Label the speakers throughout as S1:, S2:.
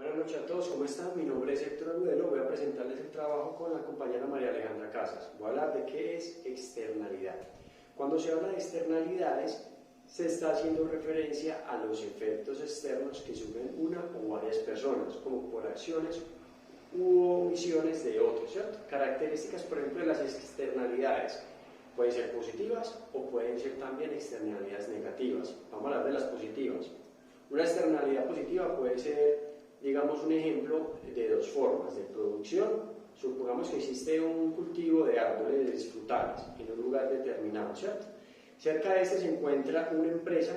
S1: Buenas noches a todos, ¿cómo están? Mi nombre es Héctor Agudelo, voy a presentarles el trabajo con la compañera María Alejandra Casas. Voy a hablar de qué es externalidad. Cuando se habla de externalidades, se está haciendo referencia a los efectos externos que sufren una o varias personas, como por acciones u omisiones de otros, ¿cierto? Características, por ejemplo, de las externalidades. Pueden ser positivas o pueden ser también externalidades negativas. Vamos a hablar de las positivas. Una externalidad positiva puede ser, digamos, un ejemplo de dos formas de producción. Supongamos que existe un cultivo de árboles frutales en un lugar determinado, ¿cierto? Cerca de este se encuentra una empresa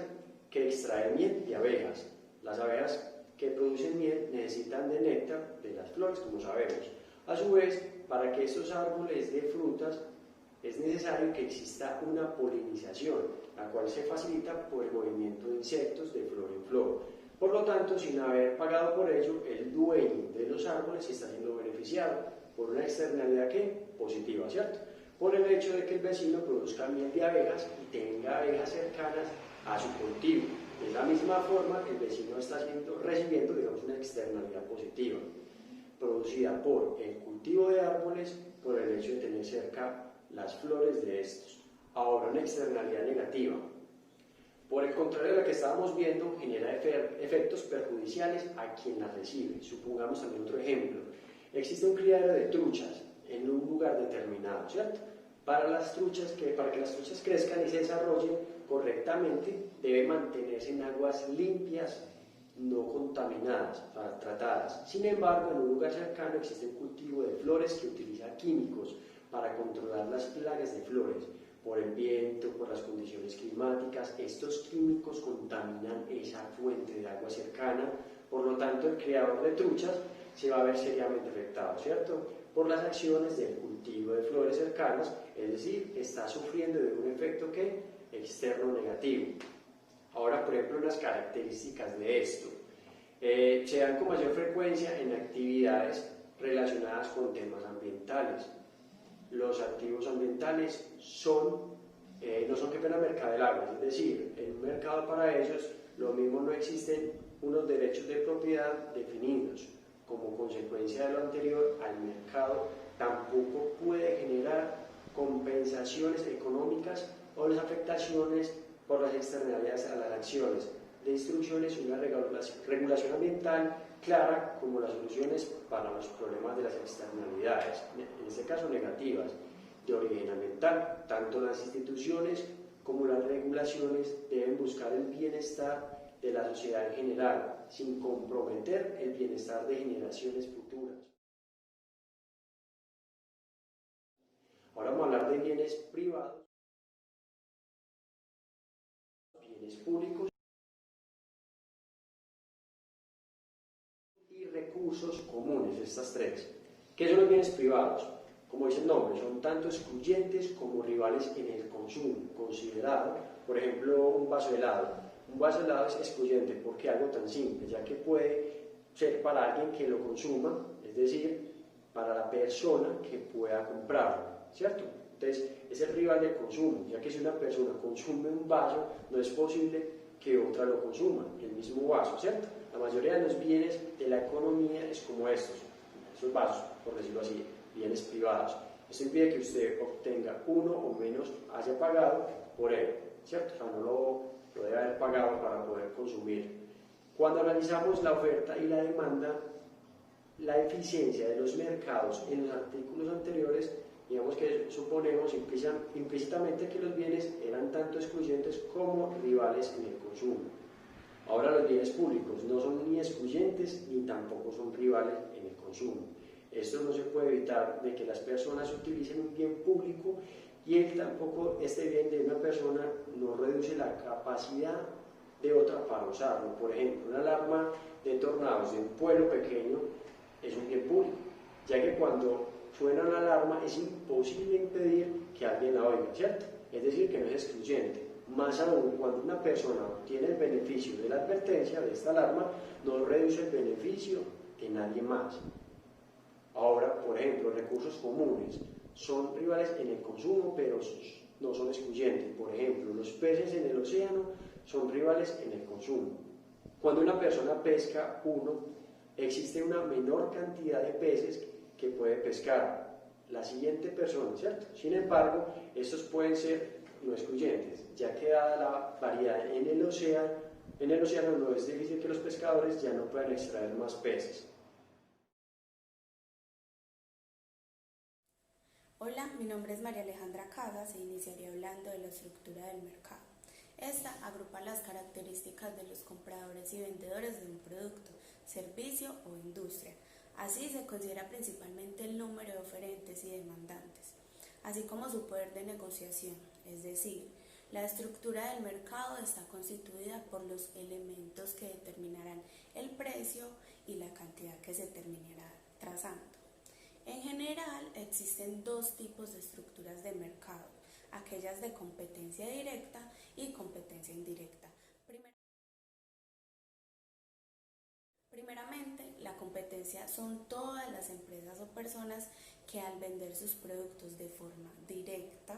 S1: que extrae miel de abejas. Las abejas que producen miel necesitan de néctar de las flores, como sabemos. A su vez, para que estos árboles de frutas es necesario que exista una polinización, la cual se facilita por el movimiento de insectos de flor en flor. Por lo tanto, sin haber pagado por ello, el dueño de los árboles está siendo beneficiado por una externalidad positiva, ¿cierto? Por el hecho de que el vecino produzca miel de abejas y tenga abejas cercanas a su cultivo. De la misma forma, el vecino está recibiendo, digamos, una externalidad positiva, producida por el cultivo de árboles, por el hecho de tener cerca las flores de estos. Ahora, una externalidad negativa. Por el contrario de lo que estábamos viendo, genera efectos perjudiciales a quien las recibe. Supongamos también otro ejemplo. Existe un criadero de truchas en un lugar determinado, ¿cierto? Para que las truchas crezcan y se desarrollen correctamente, debe mantenerse en aguas limpias, no contaminadas, o sea, tratadas. Sin embargo, en un lugar cercano existe un cultivo de flores que utiliza químicos para controlar las plagas de flores. Por el viento, por las condiciones climáticas, estos químicos contaminan esa fuente de agua cercana, por lo tanto el criador de truchas se va a ver seriamente afectado, ¿cierto? Por las acciones del cultivo de flores cercanas, es decir, está sufriendo de un efecto externo negativo. Ahora, por ejemplo, unas características de esto. Se dan con mayor frecuencia en actividades relacionadas con temas ambientales. Los activos ambientales no son que pena mercado del agua, es decir, en un mercado para ellos lo mismo no existen unos derechos de propiedad definidos. Como consecuencia de lo anterior, al mercado tampoco puede generar compensaciones económicas o las afectaciones por las externalidades a las acciones de instrucciones y una regulación ambiental clara como las soluciones para los problemas de las externalidades, en este caso negativas, de origen ambiental. Tanto las instituciones como las regulaciones deben buscar el bienestar de la sociedad en general, sin comprometer el bienestar de generaciones futuras. Ahora vamos a hablar de bienes privados, bienes públicos y recursos comunes, estas tres. ¿Qué son los bienes privados? Como dice el nombre, son tanto excluyentes como rivales en el consumo, considerado, por ejemplo, un vaso de helado. Un vaso de helado es excluyente porque algo tan simple, ya que puede ser para alguien que lo consuma, es decir, para la persona que pueda comprarlo, ¿cierto? Entonces, es el rival del consumo, ya que si una persona consume un vaso, no es posible que otra lo consuma, el mismo vaso, ¿cierto? La mayoría de los bienes de la economía es como esos vasos, por decirlo así, bienes privados. Esto impide que usted obtenga uno o menos haya pagado por él, ¿cierto? O sea, no lo debe haber pagado para poder consumir. Cuando analizamos la oferta y la demanda, la eficiencia de los mercados en los artículos anteriores, digamos que suponemos implícitamente que los bienes eran tanto excluyentes como rivales en el consumo. Ahora los bienes públicos no son ni excluyentes ni tampoco son rivales en el consumo. Esto no se puede evitar de que las personas utilicen un bien público y este bien de una persona no reduce la capacidad de otra para usarlo. Por ejemplo, una alarma de tornados de un pueblo pequeño es un bien público, ya que cuando suena una alarma es imposible impedir que alguien la oiga, ¿cierto? Es decir, que no es excluyente. Más aún, cuando una persona obtiene el beneficio de la advertencia de esta alarma, no reduce el beneficio de nadie más. Ahora, por ejemplo, recursos comunes son rivales en el consumo, pero no son excluyentes. Por ejemplo, los peces en el océano son rivales en el consumo. Cuando una persona pesca uno existe una menor cantidad de peces que puede pescar la siguiente persona, ¿cierto? Sin embargo, estos pueden ser no excluyentes, ya que dada la variedad en el océano no es difícil que los pescadores ya no puedan extraer más peces.
S2: Hola, mi nombre es María Alejandra Casas e iniciaré hablando de la estructura del mercado. Esta agrupa las características de los compradores y vendedores de un producto, servicio o industria. Así se considera principalmente el número de oferentes y demandantes, así como su poder de negociación, es decir, la estructura del mercado está constituida por los elementos que determinarán el precio y la cantidad que se terminará trazando. En general, existen dos tipos de estructuras de mercado, aquellas de competencia directa y competencia indirecta. Primeramente, la competencia son todas las empresas o personas que al vender sus productos de forma directa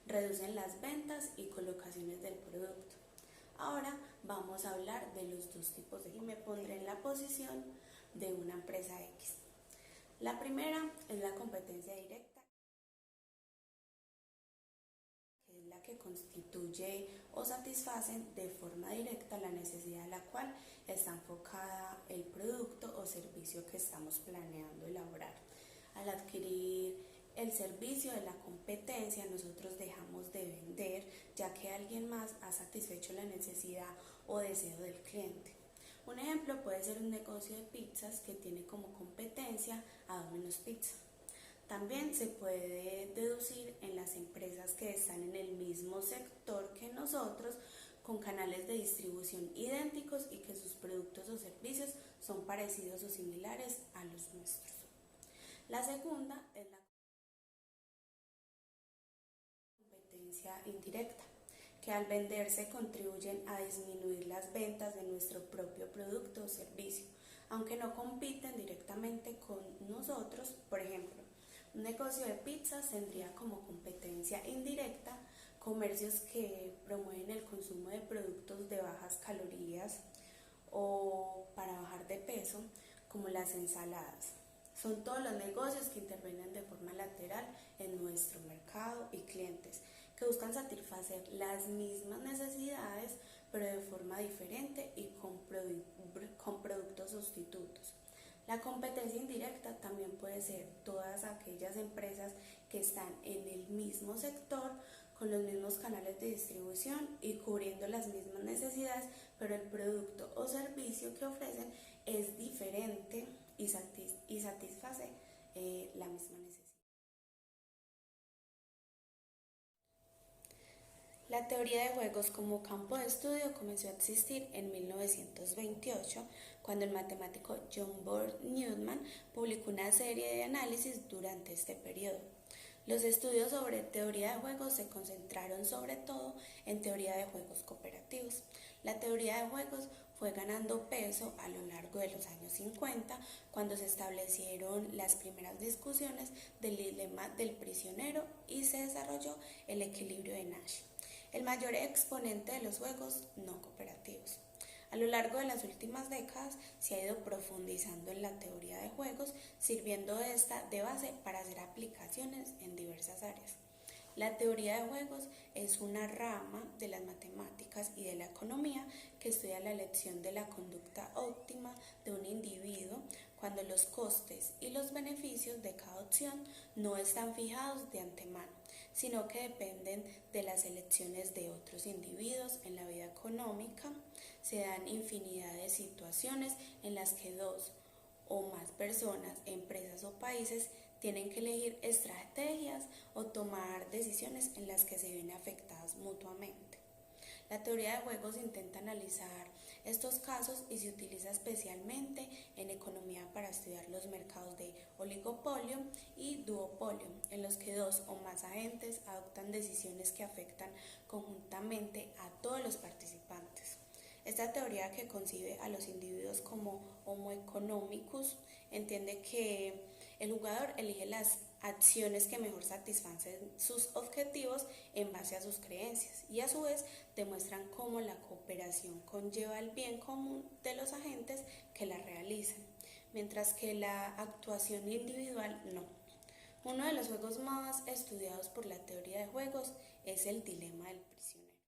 S2: reducen las ventas y colocaciones del producto. Ahora vamos a hablar de los dos tipos y me pondré en la posición de una empresa X. La primera es la competencia directa, que es la que constituye o satisfacen de forma directa la necesidad a la cual está enfocada el producto o servicio que estamos planeando elaborar. Al adquirir el servicio de la competencia, nosotros dejamos de vender, ya que alguien más ha satisfecho la necesidad o deseo del cliente. Un ejemplo puede ser un negocio de pizzas que tiene como competencia a Domino's Pizza. También se puede deducir en las empresas que están en el mismo sector que nosotros, con canales de distribución idénticos y que sus productos o servicios son parecidos o similares a los nuestros. La segunda es la competencia indirecta, que al venderse contribuyen a disminuir las ventas de nuestro propio producto o servicio, aunque no compiten directamente con nosotros. Por ejemplo, un negocio de pizzas tendría como competencia indirecta comercios que promueven el consumo de productos de bajas calorías o para bajar de peso, como las ensaladas. Son todos los negocios que intervienen de forma lateral en nuestro mercado y clientes, que buscan satisfacer las mismas necesidades, pero de forma diferente y con productos sustitutos. La competencia indirecta también puede ser todas aquellas empresas que están en el mismo sector, con los mismos canales de distribución y cubriendo las mismas necesidades, pero el producto o servicio que ofrecen es diferente y satisface la misma necesidad. La teoría de juegos como campo de estudio comenzó a existir en 1928, cuando el matemático John Bohr Newman publicó una serie de análisis durante este periodo. Los estudios sobre teoría de juegos se concentraron sobre todo en teoría de juegos cooperativos. La teoría de juegos fue ganando peso a lo largo de los años 50, cuando se establecieron las primeras discusiones del dilema del prisionero y se desarrolló el equilibrio de Nash, el mayor exponente de los juegos no cooperativos. A lo largo de las últimas décadas se ha ido profundizando en la teoría de juegos, sirviendo esta de base para hacer aplicaciones en diversas áreas. La teoría de juegos es una rama de las matemáticas y de la economía que estudia la elección de la conducta óptima de un individuo cuando los costes y los beneficios de cada opción no están fijados de antemano, sino que dependen de las elecciones de otros individuos en la vida económica. Se dan infinidad de situaciones en las que dos o más personas, empresas o países tienen que elegir estrategias o tomar decisiones en las que se ven afectadas mutuamente. La teoría de juegos intenta analizar estos casos y se utiliza especialmente en economía para estudiar los mercados de oligopolio y duopolio, en los que dos o más agentes adoptan decisiones que afectan conjuntamente a todos los participantes. Esta teoría, que concibe a los individuos como homo economicus, entiende que el jugador elige las acciones que mejor satisfacen sus objetivos en base a sus creencias y a su vez demuestran cómo la cooperación conlleva el bien común de los agentes que la realizan. mientras que la actuación individual no. Uno de los juegos más estudiados por la teoría de juegos es el dilema del prisionero.